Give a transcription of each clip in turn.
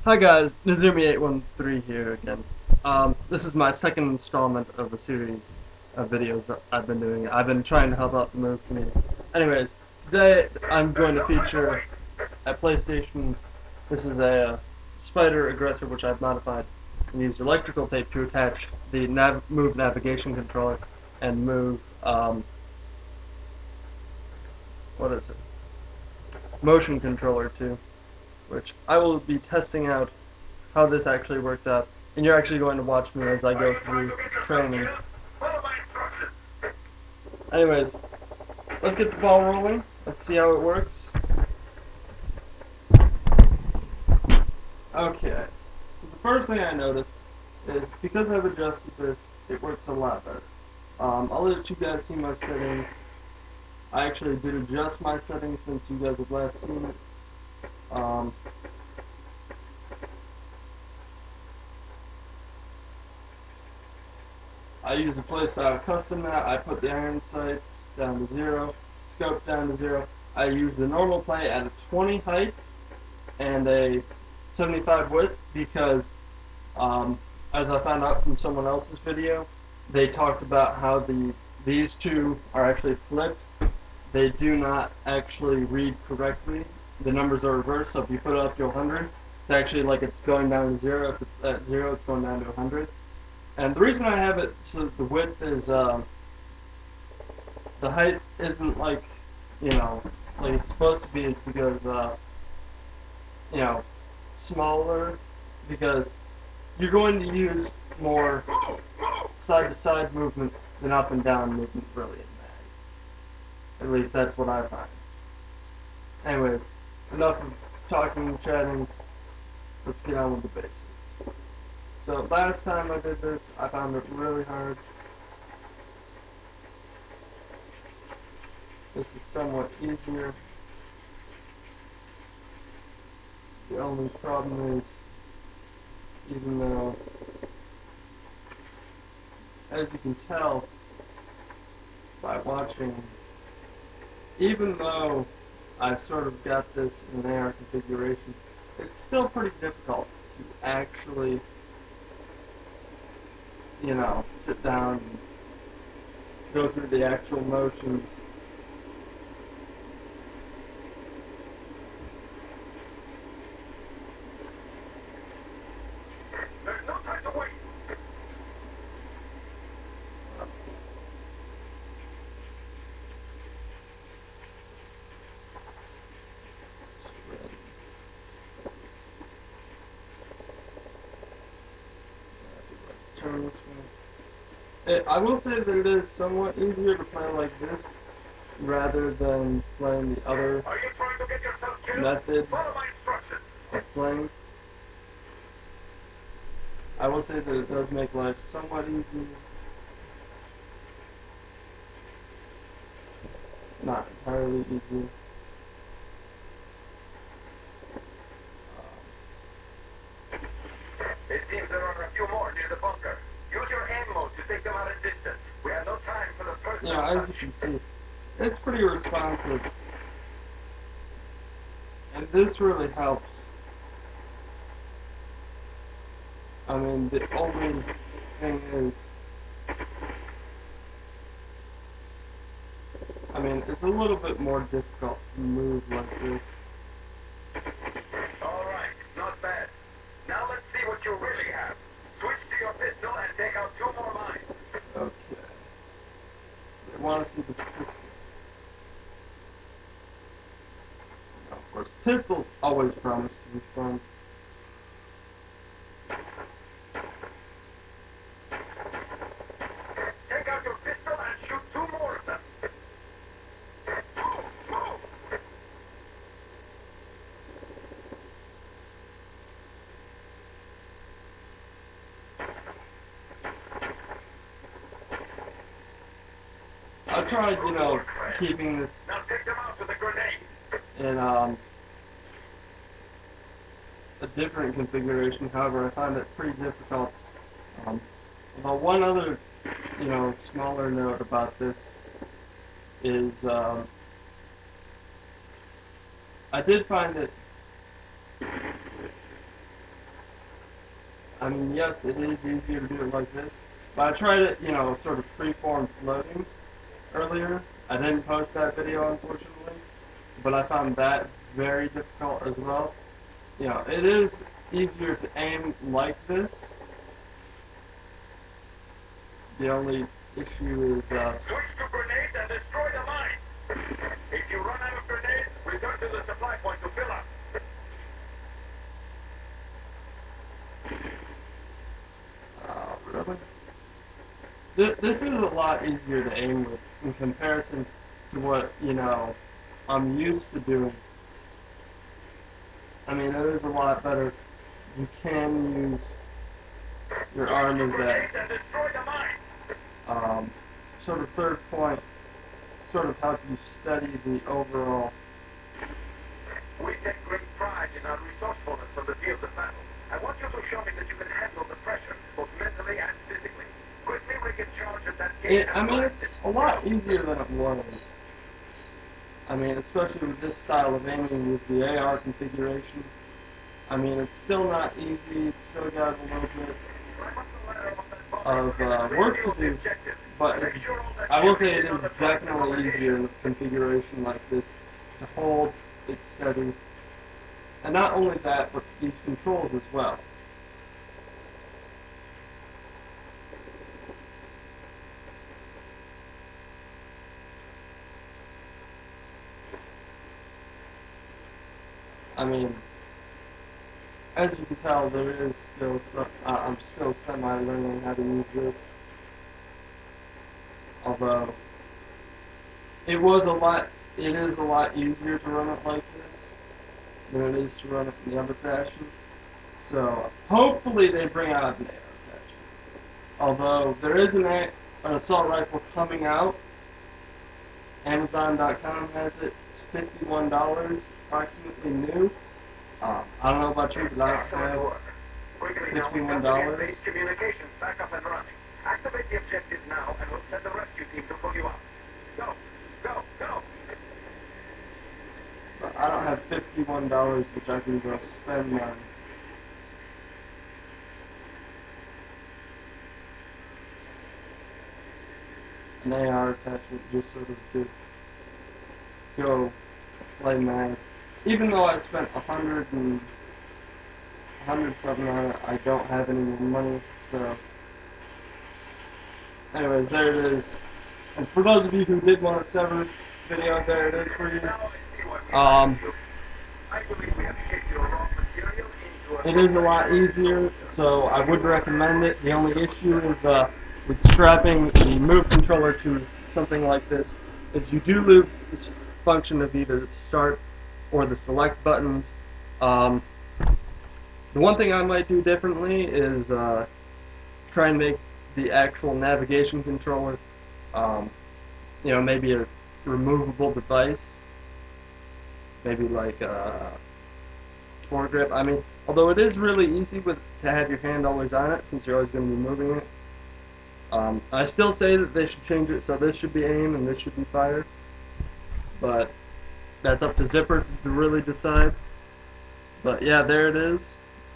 Hi guys, Nizumi813 here again. This is my second installment of a series of videos that I've been doing. I've been trying to help out the move community. Anyways, today I'm going to feature a PlayStation. This is a Spider Aggressor which I've modified and used electrical tape to attach the move navigation controller and move, what is it? Motion controller to, which I will be testing out how this actually works out, and you're actually going to watch me as I go through training. Anyways, let's get the ball rolling. Let's see how it works. Okay, so the first thing I noticed is because I've adjusted this, it works a lot better. I'll let you guys see my settings. I actually did adjust my settings since you guys have last seen it. I use a playstyle custom map. I put the iron sights down to 0, scope down to 0. I use the normal play at a 20 height and a 75 width because, as I found out from someone else's video, they talked about how these two are actually flipped. They do not actually read correctly. The numbers are reversed, so if you put it up to 100, it's actually like it's going down to 0. If it's at 0, it's going down to 100. And the reason I have it so the width is, the height isn't like, like it's supposed to be, is because, you know, smaller, because you're going to use more side-to-side movement than up and down movement really in Mag. At least that's what I find. Anyways, enough of talking and chatting. Let's get on with the basics. So last time I did this, I found it really hard. This is somewhat easier. The only problem is, even though, as you can tell by watching, even though I've sort of got this in an AR configuration, it's still pretty difficult to actually, sit down and go through the actual motions. There's no time to wait. Turn this way. I will say that it is somewhat easier to play like this rather than playing the other Are you trying to get yourself killed? method Follow my instructions. of playing. I will say that it does make life somewhat easier. Not entirely easy. It seems there are a few more near the bunker. Use your aim mode to take them out at distance. We have no time for the personal As touch. you can see, it's pretty responsive. And this really helps. I mean, the only thing is, it's a little bit more difficult to move like this. All right, not bad. Now let's see what you really have. Switch to your pistol and take out 2 more mines. Okay. I want to see the pistol. Now, of course, pistols always promise to be fun. Take out your pistol and shoot 2 more of them. Move! I tried, keeping this Now take them out with a grenade. in a different configuration. However, I find it pretty difficult. But one other, smaller note about this is I did find it I mean, yes, it is easier to do it like this, but I tried it, sort of free-form floating earlier. I didn't post that video, unfortunately, but I found that very difficult as well. It is easier to aim like this. The only issue is, Switch to grenades and destroy the mine. If you run out of grenades, return to the supply point to fill up. really? This is a lot easier to aim with in comparison to what, I'm used to doing. I mean, it is a lot better. You can use your arm as that sort of third point, sort of help you study the overall. We take great pride in our resourcefulness on the field of battle. I want you to show me that you can handle the pressure, both mentally and physically. Quickly we can charge at that gate. I mean, it's a lot easier than it was. I mean, especially with this style of aiming with the AR configuration. I mean, it's still not easy. It's still got a little bit of work to do, but I will say it is definitely easier in a configuration like this to hold it steady. And not only that, but these controls as well. I mean, as you can tell, there is still I'm still semi-learning how to use this. Although it is a lot easier to run it like this than it is to run it in the other fashion. So hopefully they bring out an AR fashion. Although there is an assault rifle coming out. Amazon.com has it. It's $51, approximately new. I don't know about you, but I don't have $51. Communications back up and running. Activate the objective now, and we'll send the rescue team to pull you up. Go, go, go! But I don't have $51, which I can go spend on an AR attachment just sort of to go play mad. Even though I spent $100 something on it, I don't have any more money, so anyways, there it is. And for those of you who did want a S.V.E.R video, there it is for you. It is a lot easier, so I would recommend it. The only issue is with strapping the move controller to something like this is you do lose this function of either the start or the select buttons. The one thing I might do differently is try and make the actual navigation controller, maybe a removable device, maybe like a foregrip. I mean, although it is really easy to have your hand always on it, since you're always going to be moving it. I still say that they should change it so this should be aim and this should be fire, but that's up to S.V.E.R to really decide. But yeah, there it is,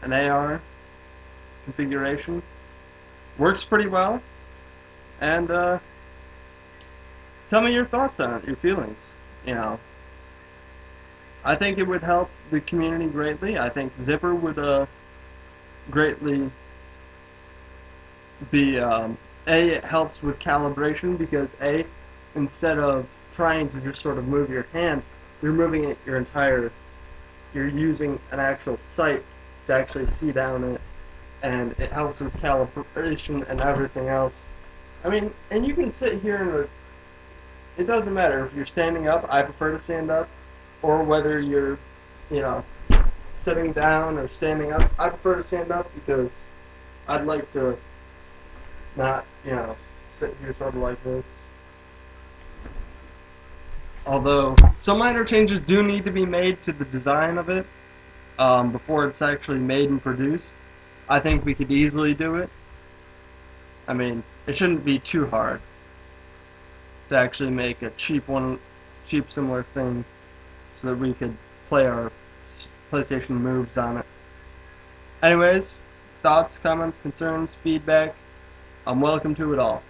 an AR configuration. Works pretty well, and tell me your thoughts on it, your feelings. I think it would help the community greatly. I think S.V.E.R would greatly be it helps with calibration, because instead of trying to just sort of move your hand, you're moving it you're using an actual sight to actually see down it, and it helps with calibration and everything else. I mean, and you can sit here and it doesn't matter if you're standing up. I prefer to stand up, or whether you're, sitting down or standing up. I prefer to stand up because I'd like to not, sit here sort of like this. Although some minor changes do need to be made to the design of it before it's actually made and produced. I think we could easily do it. I mean, it shouldn't be too hard to actually make a cheap similar thing, so that we could play our PlayStation moves on it. Anyways, thoughts, comments, concerns, feedback. I'm welcome to it all.